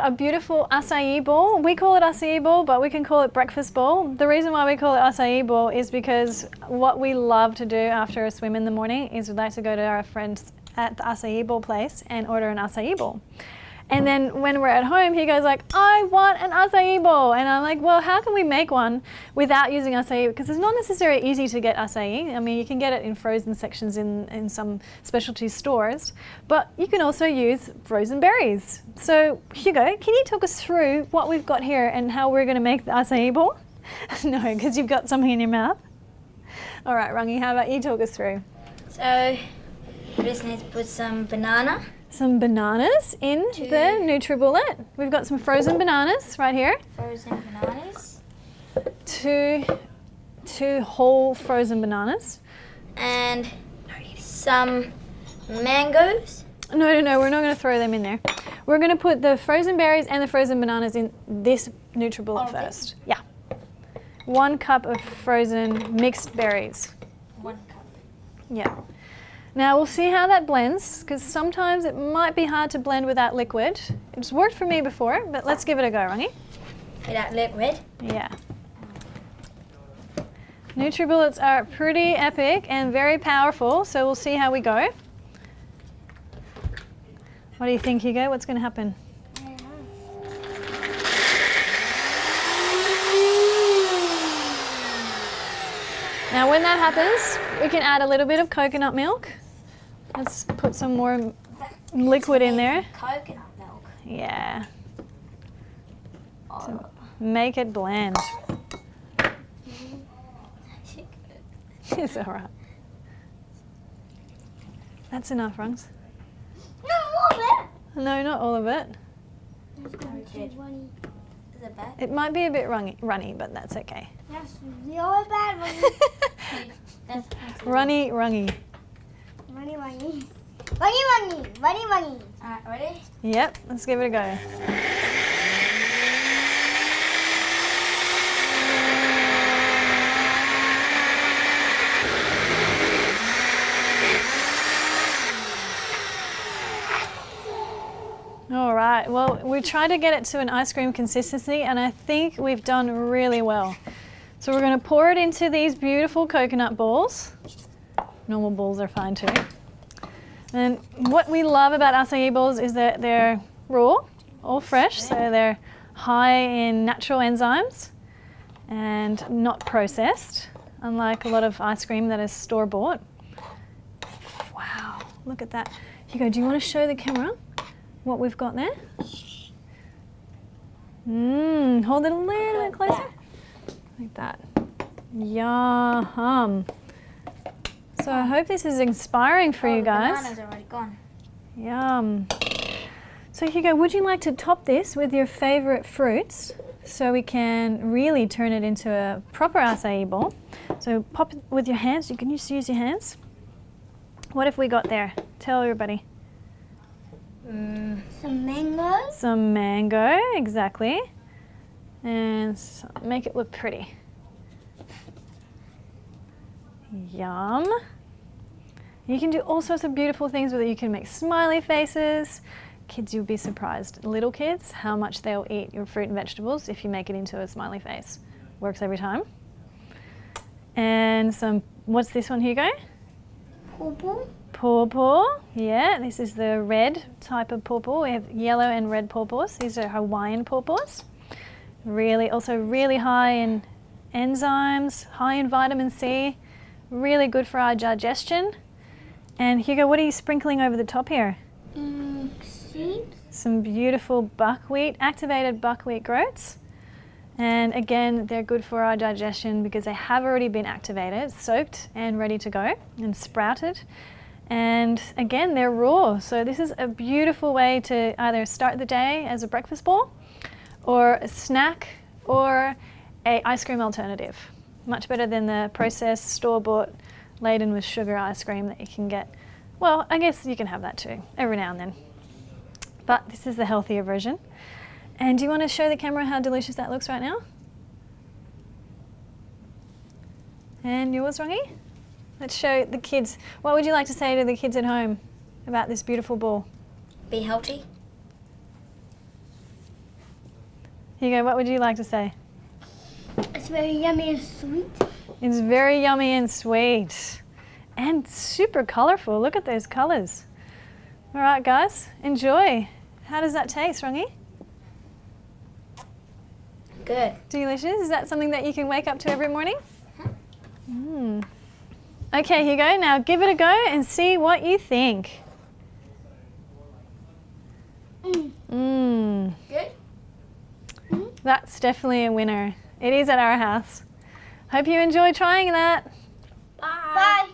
got a beautiful acai bowl. We call it acai bowl, but we can call it breakfast bowl. The reason why we call it acai bowl is because what we love to do after a swim in the morning is we like to go to our friends at the acai bowl place and order an acai bowl. And then when we're at home, he goes like, I want an acai bowl. And I'm like, well, how can we make one without using acai? Because it's not necessarily easy to get acai. I mean, you can get it in frozen sections in some specialty stores, but you can also use frozen berries. So Hugo, can you talk us through what we've got here and how we're going to make the acai bowl? No, because you've got something in your mouth. All right, Rangi, how about you talk us through? So we just need to put some banana. Some bananas in the NutriBullet. We've got some frozen bananas right here. Frozen bananas. Two whole frozen bananas. And some mangoes. No, we're not going to throw them in there. We're going to put the frozen berries and the frozen bananas in this NutriBullet first. Yeah. 1 cup of frozen mixed berries. 1 cup. Yeah. Now we'll see how that blends, because sometimes it might be hard to blend without liquid. It's worked for me before, but let's give it a go, Rangi. Without liquid? Yeah. NutriBullets are pretty epic and very powerful, so we'll see how we go. What do you think, Hugo? What's going to happen? Now when that happens, we can add a little bit of coconut milk. Let's put some more liquid in there. Coconut milk. Yeah. To make it blend. It's all right. That's enough, Rungs. No, more of it. No, not all of it. Is it bad? It might be a bit runny, but that's okay. That's really bad. Runny. Runny. Alright, ready? Yep, let's give it a go. All right, well, we tried to get it to an ice cream consistency, and I think we've done really well. So we're going to pour it into these beautiful coconut balls. Normal balls are fine too. And what we love about acai bowls is that they're raw, all fresh, so they're high in natural enzymes and not processed, unlike a lot of ice cream that is store-bought. Wow, look at that. Hugo, do you want to show the camera what we've got there? Hold it a little bit closer. Like that. Yum. So I hope this is inspiring for you guys. The banana's already gone. Yum. So Hugo, would you like to top this with your favorite fruits so we can really turn it into a proper acai bowl? So pop it with your hands. You can just use your hands. What have we got there? Tell everybody. Some mango. Some mango, exactly. And make it look pretty. Yum. You can do all sorts of beautiful things with it. You can make smiley faces. Kids, you'll be surprised. Little kids, how much they'll eat your fruit and vegetables if you make it into a smiley face. Works every time. And some, what's this one, Hugo? Purple. Pawpaw. Yeah, this is the red type of pawpaw. We have yellow and red pawpaws. These are Hawaiian pawpaws. Also really high in enzymes, high in vitamin C. Really good for our digestion. And Hugo, what are you sprinkling over the top here? Seeds. Some beautiful buckwheat, activated buckwheat groats. And again, they're good for our digestion because they have already been activated, soaked and ready to go and sprouted. And again, they're raw. So this is a beautiful way to either start the day as a breakfast bowl or a snack or a ice cream alternative. Much better than the processed, store-bought, laden with sugar ice cream that you can get. Well, I guess you can have that too, every now and then. But this is the healthier version. And do you want to show the camera how delicious that looks right now? And yours, Rangi? Let's show the kids. What would you like to say to the kids at home about this beautiful bowl? Be healthy. Hugo, what would you like to say? It's very yummy and sweet. It's very yummy and sweet. And super colourful. Look at those colours. All right, guys, enjoy. How does that taste, Rongi? Good. Delicious. Is that something that you can wake up to every morning? Mm. Okay, Hugo, now give it a go and see what you think. Mmm. Good? That's definitely a winner. It is at our house. Hope you enjoy trying that. Bye. Bye.